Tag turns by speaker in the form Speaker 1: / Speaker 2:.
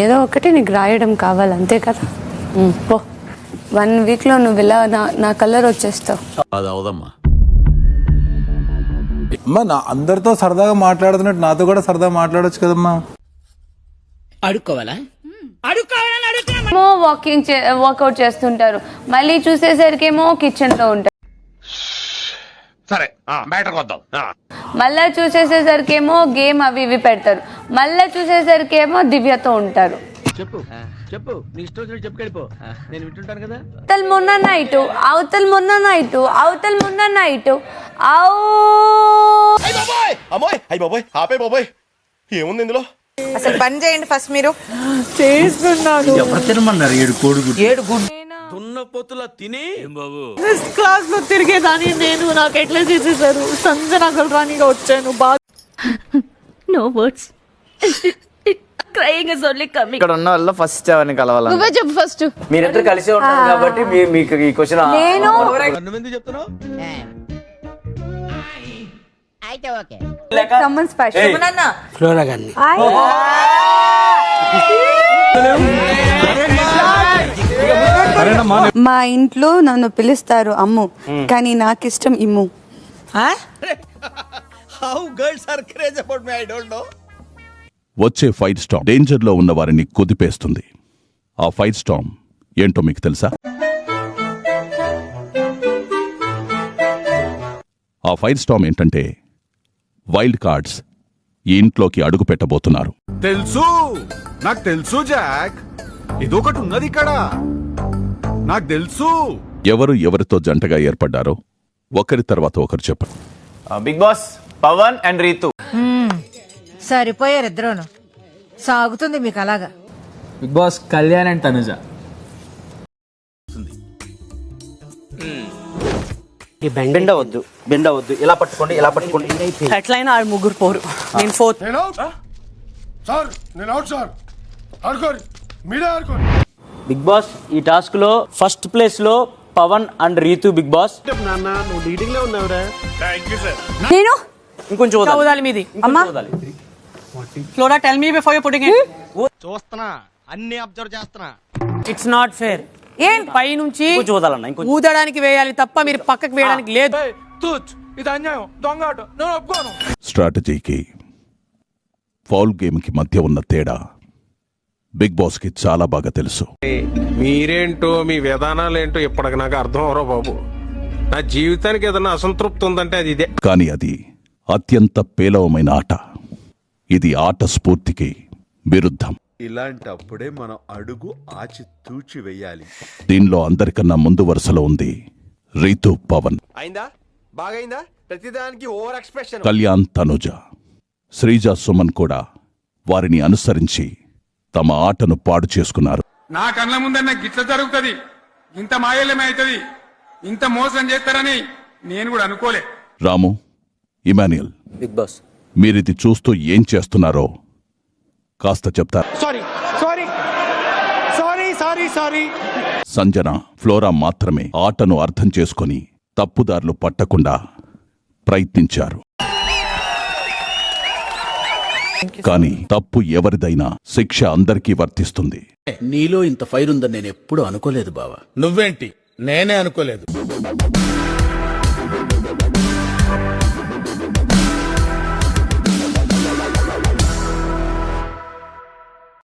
Speaker 1: ఏదో ఒకటి నీకు రాయడం కావాలి అంతే కదా. పో 1 వీక్లో నువ్వు ఇలా నా కలర్ వచ్చేస్తావు.
Speaker 2: అది అవదమ్మా.
Speaker 3: అమ్మా నా అందరితో సరదాగా మాట్లాడుతున్నట్టు నాతో కూడా సరదాగా మాట్లాడొచ్చు కదమ్మా.
Speaker 4: అడుక్కోవాలా?
Speaker 1: వాకౌట్ చేస్తుంటారు, మళ్ళీ చూసేసరికేమో కిచెన్ లో ఉంటారు.
Speaker 2: సరే బయటకు వద్దాం.
Speaker 1: మళ్ళా చూసేసేసరికేమో గేమ్ అవి ఇవి పెడతారు, మళ్ళా చూసేసరికేమో దివ్యతో ఉంటారు.
Speaker 4: చెప్పు చెప్పు, నీ ఇష్టం వచ్చినట్టు చెప్పుకెళ్ళిపో, నేను వింటుంటాను కదా.
Speaker 1: అవతల మొన్న నైట్
Speaker 5: ఆపే బాబోయ్, ఏముంది ఇందులో?
Speaker 6: అసలు పని చేయండి ఫస్ట్. మీరు
Speaker 7: చేస్తున్నాను.
Speaker 4: ఎవరు తినమన్నారు? 7 కోడిగుడ్డు.
Speaker 2: దున్నపోతులా తిని బాబు
Speaker 7: క్లాస్ లో తిరిగేదాన్ని నేను, నాకు ఎట్లా చేసేసారు. సంజనగల్ రాణిగా వచ్చాను.
Speaker 8: No words, crying is only coming.
Speaker 9: ఇక్కడ ఉన్న వాళ్ళు ఫస్ట్ ఎవరిని కలవాలి?
Speaker 8: నువ్వే చెప్పు ఫస్ట్.
Speaker 9: మీరిద్దరు కలిసి ఉంటారు కాబట్టి మీకు ఈ క్వశ్చన్.
Speaker 1: నేను
Speaker 4: నువ్వెందుకు చెప్తున్నావు?
Speaker 6: అయితే ఓకే.
Speaker 1: someone special.
Speaker 7: ఫ్లోరా గారిని.
Speaker 1: మా ఇంట్లో నన్ను పిలుస్తారు అమ్ము, కానీ నాకు ఇష్టం ఇమ్ము.
Speaker 5: How girls are crazy about me, I don't know.
Speaker 2: వచ్చే ఫైర్ స్టార్మ్ డేంజర్ లో ఉన్న వారిని కుదిపేస్తుంది. ఆ ఫైర్ స్టార్మ్ ఏంటో మీకు తెలుసా? ఆ ఫైర్ స్టార్మ్ ఏంటంటే వైల్డ్ కార్డ్స్ ఈ ఇంట్లోకి అడుగు పెట్టబోతున్నారు.
Speaker 3: తెలుసు, నాకు తెలుసు జాక్, ఇదొకటి ఉన్నది ఇక్కడ, నాకు తెలుసు.
Speaker 2: ఎవరు ఎవరితో జంటగా ఏర్పడ్డారో ఒకరి తర్వాత ఒకరు చెప్పండి.
Speaker 9: Bigg Boss Pawan and Ritu.
Speaker 6: సరిపోయారు ఇద్దరును. సాగుతుంది మీకు అలాగా.
Speaker 7: Bigg Boss Kalyan and Tanuja.
Speaker 9: బెండ వద్దు, ఇలా పట్టుకోండి, ఇలా పట్టుకోండి.
Speaker 7: ఎట్లయినా ఆ ముగ్గురు పోరు. నేను 4th.
Speaker 9: బిగ్ బాస్ ఈ టాస్క్ లో ఫస్ట్ ప్లేస్ లో Pavan and Rithu. Big boss
Speaker 1: నేను
Speaker 9: ఇంకొంచెం
Speaker 7: వదాలి మీది.
Speaker 1: అమ్మా
Speaker 7: Flora, tell me before you putting it.
Speaker 5: చూస్తున్నా, అన్ని అబ్జర్వ్ చేస్తున్నా.
Speaker 7: It's not fair. పై నుంచి
Speaker 9: వదలన్నా, ఇంకొంచెం
Speaker 7: ఊదడానికి వేయాలి తప్ప మీరు పక్కకి వేయడానికి లేదు.
Speaker 3: ఇది అన్యాయం, దొంగ ఆట, నేను ఒప్పుకోను.
Speaker 2: స్ట్రాటజీకి ఫౌల్ గేమ్ కి మధ్య ఉన్న తేడా బిగ్ బాస్ కి చాలా బాగా తెలుసు.
Speaker 10: మీరేంటో మీ విధానాలేంటో ఇప్పటికి నాకు అర్థం అవరో బాబు. నా జీవితానికి ఏదైనా అసంతృప్తి ఉందంటే అది ఇదే.
Speaker 2: కానీ అది అత్యంత పేలవమైన ఆట. ఇది ఆట స్ఫూర్తికి విరుద్ధం.
Speaker 5: ఇలాంటప్పుడే మనం అడుగు ఆచి తూచి వెయ్యాలి.
Speaker 2: దీనిలో అందరికన్నా ముందు వరుసలో ఉంది రీతు పవన్.
Speaker 5: అయిందా? బాగైందా? ప్రతిదానికి ఓవర్ ఎక్స్ప్రెషన్.
Speaker 2: కళ్యాణ్ తనుజ, శ్రీజ సుమన్ కూడా వారిని అనుసరించి తమ ఆటను పాడు చేసుకున్నారు.
Speaker 10: నా కళ్ళ ముందన్న గిట్ల జరుగుతుంది, ఇంత మాయల్యమైతుంది, ఇంత మోసం చేస్తారని నేను కూడా అనుకోలే.
Speaker 2: రాము, ఇమాన్యుయల్,
Speaker 9: బిగ్ బాస్
Speaker 2: మీరిది చూస్తూ ఏం చేస్తున్నారో కాస్త చెప్తారు. సంజన, ఫ్లోరా మాత్రమే ఆటను అర్థం చేసుకొని తప్పుదారులు పట్టకుండా ప్రయత్నించారు. కానీ తప్పు ఎవరిదైనా శిక్ష అందరికీ వర్తిస్తుంది.
Speaker 4: నీలో ఇంత ఫైర్ ఉందని నేను ఎప్పుడు అనుకోలేదు బావా.
Speaker 10: నువ్వేంటి, నేనే అనుకోలేదు.